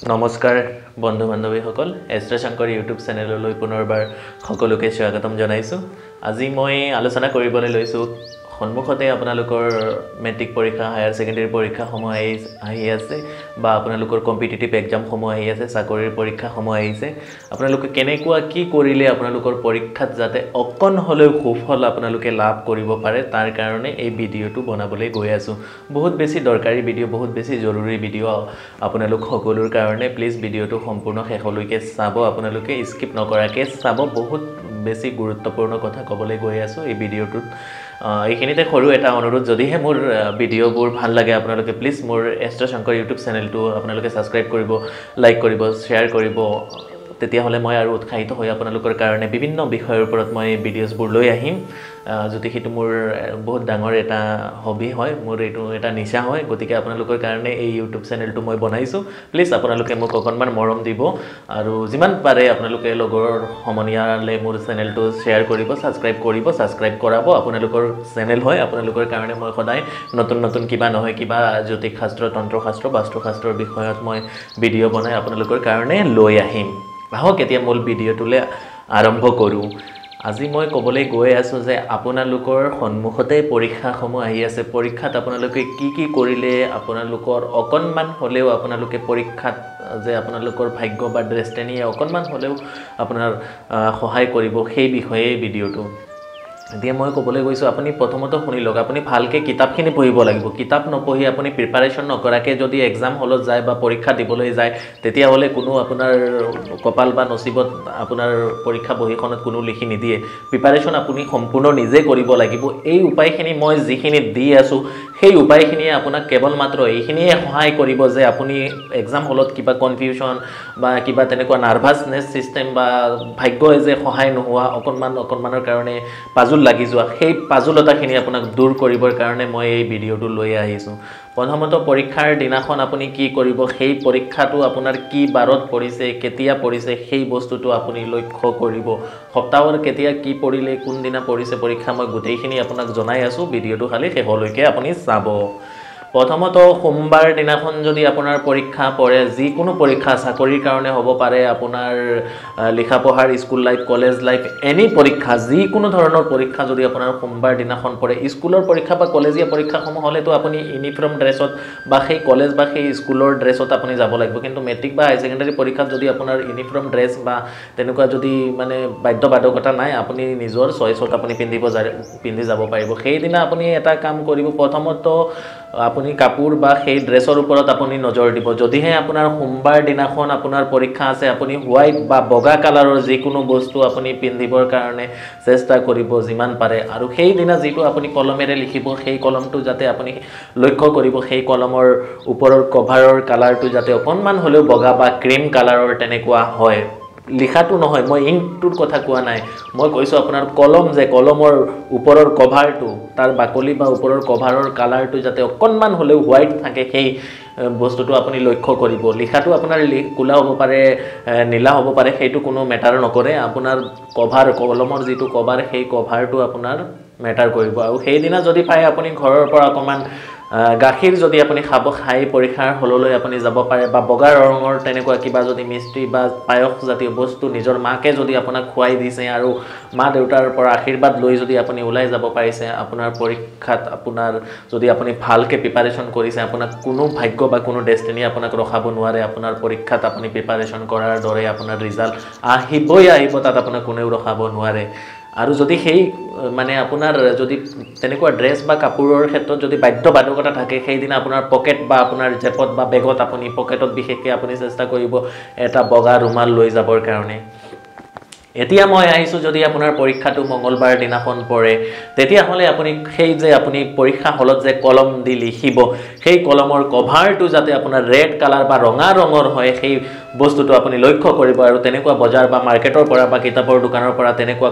নমস্কাৰ বন্ধু বান্ধৱীসকল এষ্ট্ৰা শংকৰ ইউটিউব চেনেললৈ পুনৰবাৰ সকলোকে স্বাগতম জনাইছো আজি মই আলোচনা কৰিবলৈ লৈছো সন্মুখতে আপোনালোকৰ মেট্ৰিক পৰীক্ষা হায়াৰ সেকেন্ডাৰী পৰীক্ষা সমূহ আহি আছে বা আপোনালোকৰ কম্পিটিটিভ এক্সাম সমূহ আহি আছে চাকৰিৰ পৰীক্ষা সমূহ আহিছে আপোনালোকে কেনেকুৱা কি কৰিলে আপোনালোকৰ পৰীক্ষাত যাতে অকন হলেও সুফল আপোনালোকে লাভ কৰিব পাৰে তাৰ কাৰণে এই ভিডিওটো বনাবলৈ গৈ আছো বহুত বেছি দৰকাৰী ভিডিও বহুত বেছি জৰুৰী ভিডিও আপোনালোক সকলোৰ কাৰণে প্লিজ ভিডিওটো সম্পূৰ্ণ শেষলৈকে চাব আপোনালোকে স্কিপ নকৰাকে চাব বহুত বেছি গুৰুত্বপূৰ্ণ কথা ক'বলৈ গৈ আছো এই ভিডিওটোত এইখিনিতে সৰু এটা অনুৰোধ যদিহে মোৰ ভিডিওবোৰ ভাল লাগে আপোনালোকে প্লিজ মোৰ এষ্ট্ৰা শংকৰ ইউটিউব চেনেলটো আপোনালোকে সাবস্ক্ৰাইব কৰিব লাইক কৰিব শেয়াৰ কৰিব তেতিয়া হলে মই আৰু উৎসাহিত হৈ আপোনালোকৰ কাৰণে বিভিন্ন বিষয়ৰ ওপৰত মই ভিডিওছবোৰ লৈ আহিম যদি হেতু মোৰ বহুত ডাঙৰ এটা হবি হয় মোৰ এটো এটা নিশা হয় গতিকে আপোনালোকৰ কাৰণে এই ইউটিউব চেনেলটো মই বনাইছো প্লিজ আপোনালোকে মোক অকনমান মৰম দিব আৰু যিমান পাৰে আপোনালোকে লগৰ সমনিয়ালে মোৰ চেনেলটো শেয়াৰ কৰিব সাবস্ক্ৰাইব কৰাব আপোনালোকৰ চেনেল হয় আপোনালোকৰ কাৰণে মই সদায় নতুন নতুন কিবা নহয় কিবা জ্যোতিষ শাস্ত্ৰ তন্ত্ৰ শাস্ত্ৰ বাস্তু শাস্ত্ৰৰ বিষয়ত মই ভিডিও বনাই আপোনালোকৰ কাৰণে লৈ আহিম আহক এতিয়া মূল ভিডিওটোলে আৰম্ভ কৰো আজি মই ক'বলৈ গৈ আছো যে আপোনালোকৰ সন্মুখতে পৰীক্ষা সমূহ আহি আছে পৰীক্ষাত আপোনালোকে কি কৰিলে আপোনালোকৰ অকনমান হলেও আপোনালোকে পৰীক্ষাত যে আপোনালোকৰ ভাগ্য বা ডেষ্টিনিয়ে অকনমান হলেও আপোনাৰ সহায় কৰিব সেই বিষয়ে ভিডিওটো এতিয়া মই ক'বলৈ গৈছো আপুনি প্ৰথমতে শুনি লওক আপুনি ভালকে কিতাপখিনি পঢ়িব লাগিব কিতাপ নপঢ়ি আপুনি প্ৰিপাৰেচন নকৰাকে যদি এক্সাম হলত যায় বা পৰীক্ষা দিবলৈ যায় তেতিয়া হলে কোনো আপোনাৰ কপাল বা নসিবত আপোনাৰ পৰীক্ষা বহিখনত কোনো লিখি নিদিয়ে প্ৰিপাৰেচন আপুনি সম্পূৰ্ণ নিজে কৰিব লাগিব এই উপায়খিনি মই যিখিনি দি আছো সেই উপায়খিনি আপোনাক কেৱল মাত্ৰ এইখিনিয়ে সহায় কৰিব যে আপুনি এক্সাম হলত কিবা কনফিউজন বা কিবা তেনেকুৱা নাৰ্ভাছনেছ সিস্টেম বা ভাগ্যই যে সহায় নোহোৱা অকনমানৰ কাৰণে পাজুল লাগি যোৱা সেই পাজুলতাখিনি আপোনাক দূৰ কৰিবৰ কাৰণে মই এই ভিডিওটো লৈ আহিছো প্ৰথমতে পৰীক্ষাৰ দিনাখন আপুনি কি কৰিব সেই পৰীক্ষাটো আপোনাৰ কি বাৰত পৰিছে কেতিয়া পৰিছে সেই বস্তুটো আপুনি লক্ষ্য কৰিব সপ্তাহৰ কেতিয়া কি পৰিলে কোন দিনা পৰিছে পৰীক্ষা মই গোটেইখিনি আপোনাক জনাই আছো ভিডিওটো খালি শেষলৈকে আপুনি চাব প্ৰথমত সোমবাৰ দিনাখন যদি আপোনাৰ পৰীক্ষা পৰে যি কোনো পৰীক্ষা চাকৰিৰ কাৰণে হ'ব পাৰে আপোনাৰ লিখা পঢ়াৰ school life college life any পৰীক্ষা যি কোনো ধৰণৰ পৰীক্ষা যদি আপোনাৰ সোমবাৰ দিনাখন পৰে স্কুলৰ পৰীক্ষা বা কলেজীয়া পৰীক্ষা সমূহ হলে তো আপুনি ইউনিফৰ্ম ড্ৰেছত বা সেই কলেজ বা সেই স্কুলৰ ড্ৰেছত আপুনি যাব লাগিব কিন্তু মেট্ৰিক বা হাই সেকেন্ডাৰী পৰীক্ষাত যদি আপোনাৰ ইউনিফৰ্ম ড্ৰেছ বা তেনেকুৱা যদি মানে বাধ্যবাধকতা নাই আপুনি নিজৰ চয়েছত আপুনি পিন্ধি যাব পাৰিব সেই দিনা আপুনি এটা কাম কৰিব প্ৰথমত আপুনি কাপোৰ বা সেই ড্ৰেছৰ ওপৰত আপুনি নজৰ দিব যদিহে আপোনাৰ সোমবাৰ দিনাখন আপোনাৰ পৰীক্ষা আছে আপুনি হোৱাইট বা বগা কালাৰৰ যিকোনো বস্তু আপুনি পিন্ধিবৰ কাৰণে চেষ্টা কৰিব যিমান পাৰে আৰু সেই দিনা যেটো আপুনি কলমেৰে লিখিব সেই কলমটো যাতে আপুনি লক্ষ্য কৰিব সেই কলমৰ ওপৰৰ কভাৰৰ কালাৰটো যাতে অকনমান হলেও বগা বা ক্ৰীম কালাৰৰ তেনেকুৱা হয় লিখাটো নহয় মই ইংকটোৰ কথা কোৱা নাই মই কৈছো আপোনাৰ কলম যে কলমৰ ওপৰৰ কভাৰটো তাৰ বাকলি বা ওপৰৰ কভাৰৰ কালাৰটো যাতে অকনমান হলেও হোৱাইট থাকে সেই বস্তুটো আপুনি লক্ষ্য কৰিব লিখাটো আপোনাৰ কুলা হ'ব পাৰে নীলা হ'ব পাৰে সেইটো কোনো মেটাৰ নকৰে আপোনাৰ কভাৰ কলমৰ যেটো কভাৰ সেই কভাৰটো আপোনাৰ মেটাৰ কৰিব আৰু সেই দিনা যদি পায় আপুনি ঘৰৰ পৰা অকমান গাখীৰ যদি আপুনি খাই পৰীক্ষাৰ হললৈ আপুনি যাব পাৰে বা বগা ৰঙৰ তেনেকুৱা কিবা যদি মিষ্টি বা পায়স জাতীয় বস্তু নিজৰ মাকে যদি আপোনাক খুৱাই দিছে আৰু মা দেউতাৰ পৰা আশীৰ্বাদ লৈ যদি আপুনি ওলাই যাব পাৰিছে আপোনাৰ পৰীক্ষাত আপোনাৰ যদি আপুনি ভালকে প্ৰিপাৰেচন কৰিছে আপোনাক কোনো ভাগ্য বা কোনো ডেষ্টিনি আপোনাক ৰখাব নোৱাৰে আপোনাৰ পৰীক্ষাত আপুনি প্ৰিপাৰেচন কৰাৰ দৰে আপোনাৰ ৰিজাল্ট আহিব তাত আপোনাক কোনেও ৰখাব নোৱাৰে আৰু যদি সেই মানে আপোনাৰ যদি তেনেকুৱা ড্ৰেছ বা কাপোৰৰ ক্ষেত্ৰত যদি বাধ্যবাধকতা থাকে সেই দিনা আপোনাৰ পকেট বা আপোনাৰ জেপত বা বেগত আপুনি পকেটত বিশেষকৈ আপুনি চেষ্টা কৰিব এটা বগা ৰুমাল লৈ যাবৰ কাৰণে এতিয়া মই আহিছো যদি আপোনাৰ পৰীক্ষাটো মঙ্গলবাৰ দিনাখন পৰে তেতিয়া হলে আপুনি সেই যে আপুনি পৰীক্ষা হলত যে কলম দি লিখিব সেই কলমৰ কভাৰটো যাতে আপোনাৰ ৰেড কালাৰ বা ৰঙা ৰঙৰ হয় সেই বস্তুটো আপুনি লক্ষ্য কৰিব আৰু তেনেকুৱা বজাৰ বা মাৰ্কেটৰ পৰা বা কিতাপৰ দোকানৰ পৰা তেনেকুৱা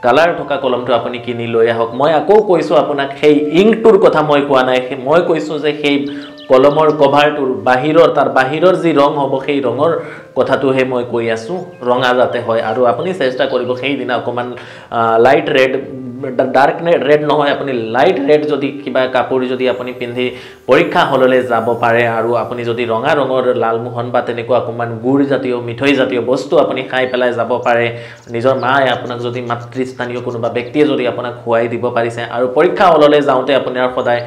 কালাৰ থকা কলমটো আপুনি কিনি লৈ আহক মই আকৌ কৈছো আপোনাক সেই ইংকটোৰ কথা মই কোৱা নাই মই কৈছো যে সেই কলমৰ কভাৰটোৰ তাৰ বাহিৰৰ যি ৰং হ'ব সেই ৰঙৰ কথাটো হে মই কৈ আছো ৰঙা যাতে হয় আৰু আপুনি চেষ্টা কৰিব সেই দিনা অকমান লাইট ৰেড ডাৰ্ক ৰেড নহয় আপুনি লাইট ৰেড যদি কিবা কাপোৰ যদি আপুনি পিন্ধি পৰীক্ষা হললৈ যাব পাৰে আৰু আপুনি যদি ৰঙা ৰঙৰ লালমোহন বা তেনেকুৱা অকণমান গুড় জাতীয় মিঠৈ জাতীয় বস্তু আপুনি খাই পেলাই যাব পাৰে নিজৰ মায়ে আপোনাক যদি মাতৃস্থানীয় কোনোবা ব্যক্তিয়ে যদি আপোনাক খুৱাই দিব পাৰিছে আৰু পৰীক্ষা হললৈ যাওঁতে আপোনাৰ সদায়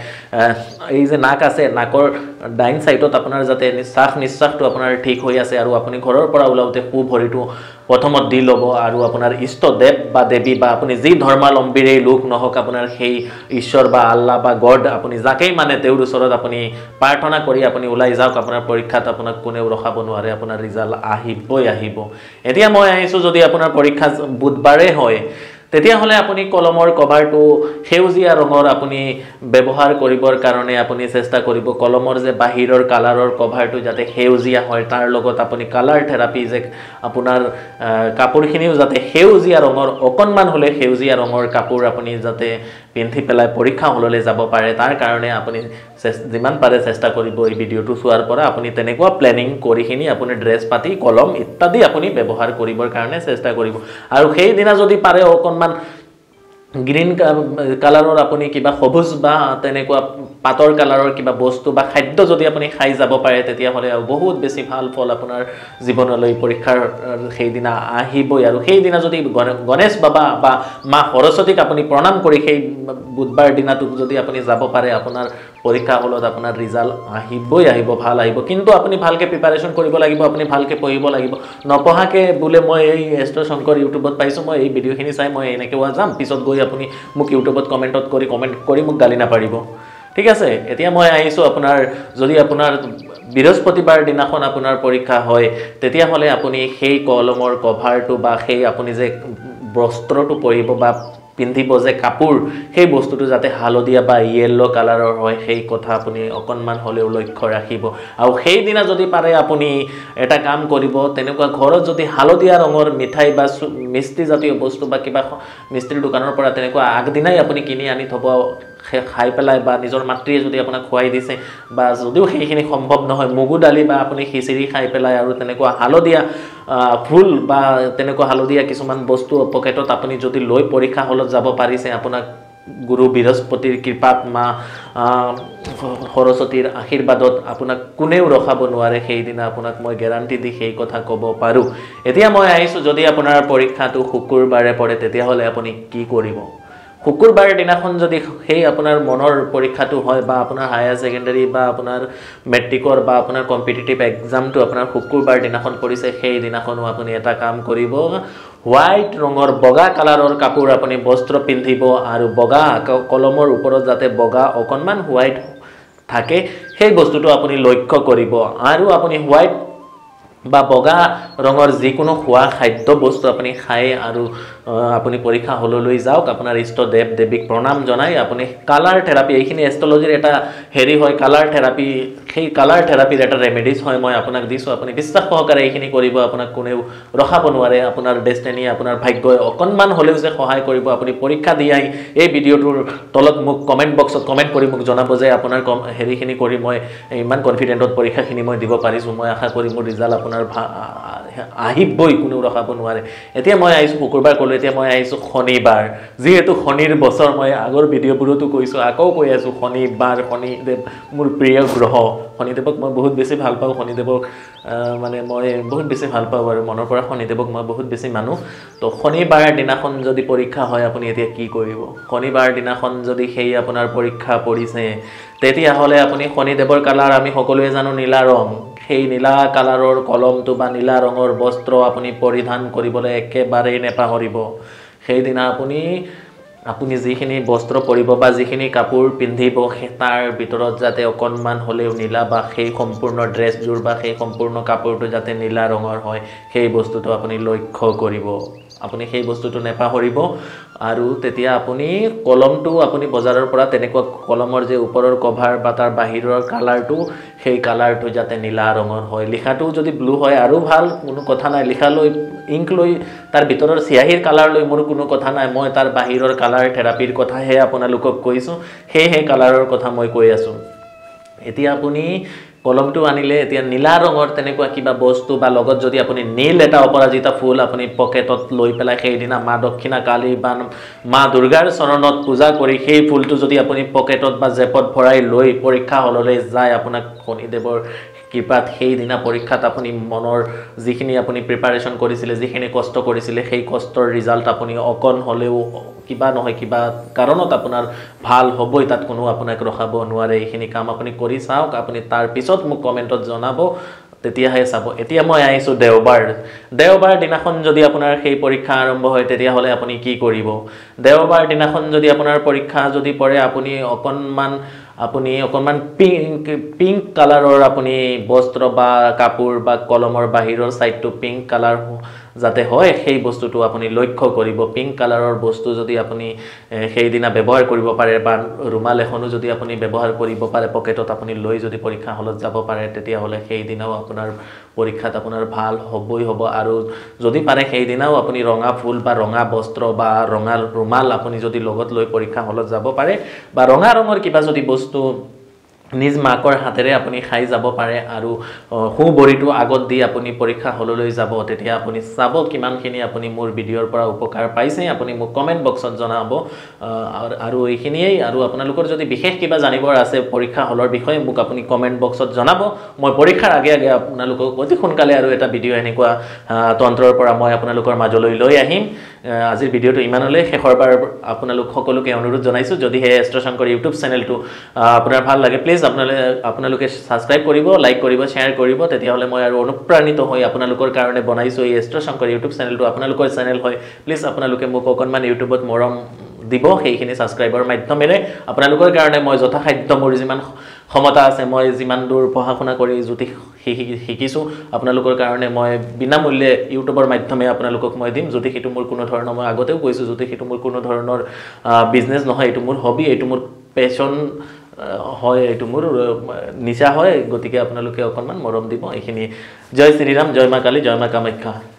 এই যে নাক আছে নাকৰ ডাইন সাইডত আপোনাৰ যাতে নিশ্বাসটো আপোনাৰ ঠিক হৈ আছে আৰু আপুনি ঘৰৰ পৰা ওলাওতে পু ভৰিটো প্ৰথমত দি ল'ব আৰু আপোনাৰ ইষ্টদেৱ বা দেৱী বা আপুনি যি ধৰ্মাৱলম্বীৰে লোক নহওক আপোনাৰ সেই ঈশ্বৰ বা আল্লাহ বা গড আপুনি যাকেই মানে তেওঁৰ ওচৰত আপুনি প্ৰাৰ্থনা কৰি আপুনি ওলাই যাওক আপোনাৰ পৰীক্ষাত আপোনাক কোনেও ৰখাব নোৱাৰে আপোনাৰ ৰিজাল্ট আহিব এতিয়া মই আহিছোঁ যদি আপোনাৰ পৰীক্ষা বুধবাৰে হয় তেতিয়াহ'লে আপুনি কলমৰ কভাৰটো সেউজীয়া ৰঙৰ আপুনি ব্যৱহাৰ কৰিবৰ কাৰণে আপুনি চেষ্টা কৰিব কলমৰ যে বাহিৰৰ কালাৰৰ কভাৰটো যাতে সেউজীয়া হয় তাৰ লগত আপুনি কালাৰ থেৰাপি যে আপোনাৰ কাপোৰখিনিও যাতে সেউজীয়া ৰঙৰ অকণমান হ'লে সেউজীয়া ৰঙৰ কাপোৰ আপুনি যাতে পিন্ধি পেলাই পৰীক্ষা হললৈ যাব পাৰে তাৰ কাৰণে আপুনি যিমান পাৰে চেষ্টা কৰিব এই ভিডিঅ'টো চোৱাৰ পৰা আপুনি তেনেকুৱা প্লেনিং কৰিখিনি আপুনি ড্ৰেছ পাতি কলম ইত্যাদি আপুনি ব্যৱহাৰ কৰিবৰ কাৰণে চেষ্টা কৰিব আৰু সেই দিনা যদি পাৰে অকণমান গ্ৰীণ কালাৰৰ আপুনি কিবা সবুজ বা তেনেকুৱা পাতৰ কালাৰৰ কিবা বস্তু বা খাদ্য যদি আপুনি খাই যাব পাৰে তেতিয়াহ'লে বহুত বেছি ভাল ফল আপোনাৰ জীৱনলৈ পৰীক্ষাৰ সেইদিনা আহিবই আৰু সেইদিনা যদি গণেশ বাবা বা মা সৰস্বতীক আপুনি প্ৰণাম কৰি সেই বুধবাৰ দিনাটোক যদি আপুনি যাব পাৰে আপোনাৰ পৰীক্ষা হলত আপোনাৰ ৰিজাল্ট আহিব ভাল আহিব কিন্তু আপুনি ভালকে প্ৰিপাৰেচন কৰিব লাগিব আপুনি ভালকে পঢ়িব লাগিব নপঢ়াকে বোলে মই এই এষ্ট্ৰ শংকৰ ইউটিউবত পাইছোঁ মই এই ভিডিঅ'খিনি চাই মই এনেকৈ যাম পিছত গৈ আপুনি মোক ইউটিউবত কমেণ্ট কৰি মোক গালি নাপাৰিব ঠিক আছে এতিয়া মই আহিছোঁ আপোনাৰ যদি আপোনাৰ বৃহস্পতিবাৰ দিনাখন আপোনাৰ পৰীক্ষা হয় তেতিয়াহ'লে আপুনি সেই কলমৰ কভাৰটো বা সেই আপুনি যে বস্ত্ৰটো পৰিব বা পিন্ধিব যে কাপোৰ সেই বস্তুটো যাতে হালধীয়া বা ইয়েলো কালাৰৰ হয় সেই কথা আপুনি অকণমান হ'লেও লক্ষ্য ৰাখিব আৰু সেই দিনা যদি পাৰে আপুনি এটা কাম কৰিব তেনেকুৱা ঘৰত যদি হালধীয়া ৰঙৰ মিঠাই বা মিষ্টি জাতীয় বস্তু বা কিবা মিষ্টিৰ দোকানৰ পৰা তেনেকুৱা আগদিনাই আপুনি কিনি আনি থ'ব খাই পেলাই বা নিজৰ মাতৃয়ে যদি আপোনাক খুৱাই দিছে বা যদিও সেইখিনি সম্ভৱ নহয় মগু দালি বা আপুনি খিচিৰি খাই পেলাই আৰু তেনেকুৱা হালধীয়া ফুল বা তেনেকুৱা হালধীয়া কিছুমান বস্তু পকেটত আপুনি যদি লৈ পৰীক্ষা হলত যাব পাৰিছে আপোনাক গুৰু বৃহস্পতিৰ কৃপাত মা সৰস্বতীৰ আশীৰ্বাদত আপোনাক কোনেও ৰখাব নোৱাৰে সেইদিনা আপোনাক মই গেৰাণ্টি দি সেই কথা ক'ব পাৰোঁ এতিয়া মই আহিছোঁ যদি আপোনাৰ পৰীক্ষাটো শুকুৰবাৰে পৰে তেতিয়াহ'লে আপুনি কি কৰিব শুকুৰবাৰ দিনাখন যদি সেই আপোনাৰ মনৰ পৰীক্ষাটো হয় বা আপোনাৰ হায়াৰ ছেকেণ্ডাৰী বা আপোনাৰ মেট্ৰিকৰ বা আপোনাৰ কম্পিটিটিভ এক্সামটো আপোনাৰ শুকুৰবাৰ দিনাখন পৰিছে সেই দিনাখনো আপুনি এটা কাম কৰিব হোৱাইট ৰঙৰ বগা কালাৰৰ কাপোৰ আপুনি বস্ত্ৰ পিন্ধিব আৰু বগা কলমৰ ওপৰত যাতে বগা অকণমান হোৱাইট থাকে সেই বস্তুটো আপুনি লক্ষ্য কৰিব আৰু আপুনি হোৱাইট বা বগা ৰঙৰ যিকোনো খোৱা খাদ্য বস্তু আপুনি খাই আৰু আপুনি পৰীক্ষা হললৈ যাওক আপোনাৰ ইষ্ট দেৱ দেৱীক প্ৰণাম জনাই আপুনি কালাৰ থেৰাপি এইখিনি এষ্ট্ৰলজিৰ এটা হেৰি হয় কালাৰ থেৰাপি সেই কালাৰ থেৰাপিৰ এটা ৰেমেডিজ হয় মই আপোনাক দিছোঁ আপুনি বিশ্বাস সহকাৰে এইখিনি কৰিব আপোনাক কোনেও ৰখাব নোৱাৰে আপোনাৰ ডেষ্টিনি আপোনাৰ ভাগ্যই অকণমান হ'লেও যে সহায় কৰিব আপুনি পৰীক্ষা দি আহি এই ভিডিঅ'টোৰ তলত মোক কমেণ্ট বক্সত কমেণ্ট কৰি মোক জনাব যে আপোনাৰ হেৰিখিনি কৰি মই ইমান কনফিডেণ্টত পৰীক্ষাখিনি মই দিব পাৰিছোঁ মই আশা কৰি মোৰ ৰিজাল্ট আপোনাৰ আহিবই কোনেও ৰখাব নোৱাৰে এতিয়া মই আহিছোঁ শুকুৰবাৰ ক'লোঁ এতিয়া মই আহিছোঁ শনিবাৰ যিহেতু শনিৰ বছৰ মই আগৰ ভিডিঅ'বোৰতো কৈছোঁ আকৌ কৈ আছোঁ শনিবাৰ শনিদেৱ মোৰ প্ৰিয় গ্ৰহ শনিদেৱক মই বহুত বেছি ভাল পাওঁ শনিদেৱক মানে মই বহুত বেছি ভাল পাওঁ আৰু মনৰ পৰা শনিদেৱক মই বহুত বেছি মানো তো শনিবাৰ দিনাখন যদি পৰীক্ষা হয় আপুনি এতিয়া কি কৰিব শনিবাৰ দিনাখন যদি সেই আপোনাৰ পৰীক্ষা পৰিছে তেতিয়াহ'লে আপুনি শনিদেৱৰ কালাৰ আমি সকলোৱে জানো নীলা ৰং সেই নীলা কালাৰৰ কলমটো বা নীলা ৰঙৰ বস্ত্ৰ আপুনি পৰিধান কৰিবলৈ একেবাৰেই নেপাহৰিব সেইদিনা আপুনি যিখিনি বস্ত্ৰ পৰিব বা যিখিনি কাপোৰ পিন্ধিব তাৰ ভিতৰত যাতে অকণমান হ'লেও নীলা বা সেই সম্পূৰ্ণ ড্ৰেছযোৰ বা সেই সম্পূৰ্ণ কাপোৰটো যাতে নীলা ৰঙৰ হয় সেই বস্তুটো আপুনি লক্ষ্য কৰিব আপুনি সেই বস্তুটো নেপাহৰিব আৰু তেতিয়া আপুনি কলমটো আপুনি বজাৰৰ পৰা তেনেকুৱা কলমৰ যে ওপৰৰ কভাৰ বা তাৰ বাহিৰৰ কালাৰটো সেই কালাৰটো যাতে নীলা ৰঙৰ হয় লিখাটো যদি ব্লু হয় আৰু ভাল কোনো কথা নাই লিখা লৈ ইংক লৈ তাৰ ভিতৰৰ চিয়াহীৰ কালাৰ লৈ মোৰ কোনো কথা নাই মই তাৰ বাহিৰৰ কালাৰ থেৰাপিৰ কথাহে আপোনালোকক কৈছোঁ সেই কালাৰৰ কথা মই কৈ আছোঁ এতিয়া আপুনি কলমটো আনিলে এতিয়া নীলা ৰঙৰ তেনেকুৱা কিবা বস্তু বা লগত যদি আপুনি নীল এটা অপৰাজিতা ফুল আপুনি পকেটত লৈ পেলাই সেইদিনা মা দক্ষিণা কালী বা মা দুৰ্গাৰ চৰণত পূজা কৰি সেই ফুলটো যদি আপুনি পকেটত বা জেপত ভৰাই লৈ পৰীক্ষা হললৈ যায় আপোনাক শনিদেৱৰ কৃপাত সেইদিনা পৰীক্ষাত আপুনি মনৰ যিখিনি আপুনি প্ৰিপাৰেশ্যন কৰিছিলে যিখিনি কষ্ট কৰিছিলে সেই কষ্টৰ ৰিজাল্ট আপুনি অকণ হ'লেও কিবা নহয় কিবা কাৰণত আপোনাৰ ভাল হ'বই তাত কোনো আপোনাক ৰখাব নোৱাৰে এইখিনি কাম আপুনি কৰি চাওক আপুনি তাৰ পিছত মোক কমেণ্টত জনাব তেতিয়াহে চাব এতিয়া মই আহিছোঁ দেওবাৰ দিনাখন যদি আপোনাৰ সেই পৰীক্ষা আৰম্ভ হয় তেতিয়াহ'লে আপুনি কি কৰিব দেওবাৰ দিনাখন যদি আপোনাৰ পৰীক্ষা যদি পৰে আপুনি অকণমান পিংক কালাৰৰ আপুনি বস্ত্ৰ বা কাপোৰ বা কলমৰ বাহিৰৰ সাইডটো পিংক কালাৰ যাতে হয় সেই বস্তুটো আপুনি লক্ষ্য কৰিব পিংক কালাৰৰ বস্তু যদি আপুনি সেইদিনা ব্যৱহাৰ কৰিব পাৰে বা ৰুমাল এখনো যদি আপুনি ব্যৱহাৰ কৰিব পাৰে পকেটত আপুনি লৈ যদি পৰীক্ষা হলত যাব পাৰে তেতিয়াহ'লে সেইদিনাও আপোনাৰ পৰীক্ষাত আপোনাৰ ভাল হ'বই হ'ব আৰু যদি পাৰে সেইদিনাও আপুনি ৰঙা ফুল বা ৰঙা বস্ত্ৰ বা ৰঙা ৰুমাল আপুনি যদি লগত লৈ পৰীক্ষা হলত যাব পাৰে বা ৰঙা ৰঙৰ কিবা যদি বস্তু নিজ মাকৰ হাতেৰে আপুনি খাই যাব পাৰে আৰু বৰিটো আগত দি আপুনি পৰীক্ষা হললৈ যাব তেতিয়া আপুনি চাব কিমানখিনি আপুনি মোৰ ভিডিঅ'ৰ পৰা উপকাৰ পাইছে আপুনি মোক কমেণ্ট বক্সত জনাব আৰু এইখিনিয়েই আৰু আপোনালোকৰ যদি বিশেষ কিবা জানিবৰ আছে পৰীক্ষা হলৰ বিষয়ে মোক আপুনি কমেণ্ট বক্সত জনাব মই পৰীক্ষাৰ আগে আপোনালোকক অতি সোনকালে আৰু এটা ভিডিঅ' এনেকুৱা তন্ত্ৰৰ পৰা মই আপোনালোকৰ মাজলৈ লৈ আহিম আজিৰ ভিডিঅ'টো ইমানলৈ শেষৰবাৰ আপোনালোক সকলোকে অনুৰোধ জনাইছোঁ যদিহে এষ্ট্ৰ শংকৰ ইউটিউব চেনেলটো আপোনাৰ ভাল লাগে প্লিজ আপোনালোকে সাবস্ক্ৰাইব কৰিব লাইক কৰিব শ্বেয়াৰ কৰিব তেতিয়াহ'লে মই আৰু অনুপ্ৰাণিত হৈ আপোনালোকৰ কাৰণে বনাইছোঁ এই এষ্ট্ৰ শংকৰ ইউটিউব চেনেলটো আপোনালোকৰ চেনেল হয় প্লিজ আপোনালোকে মোক অকণমান ইউটিউবত মৰম দিব সেইখিনি সাবস্ক্ৰাইবৰ মাধ্যমেৰে আপোনালোকৰ কাৰণে মই যথাসাধ্য মোৰ যিমান ক্ষমতা আছে মই যিমান দূৰ পঢ়া শুনা কৰি জ্যোতিষ শিকিছোঁ আপোনালোকৰ কাৰণে মই বিনামূল্যে ইউটিউবৰ মাধ্যমে আপোনালোকক মই দিম জ্যোতিষ এইটো মোৰ কোনো ধৰণৰ মই আগতেও কৈছোঁ জ্যোতিষ এইটো মোৰ কোনো ধৰণৰ বিজনেছ নহয় এইটো মোৰ হবি এইটো মোৰ পেশ্যন হয় এইটো মোৰ নিচা হয় গতিকে আপোনালোকে অকণমান মৰম দিব এইখিনি জয় শ্ৰীৰাম জয় মা কালী জয় মা কামাখ্যা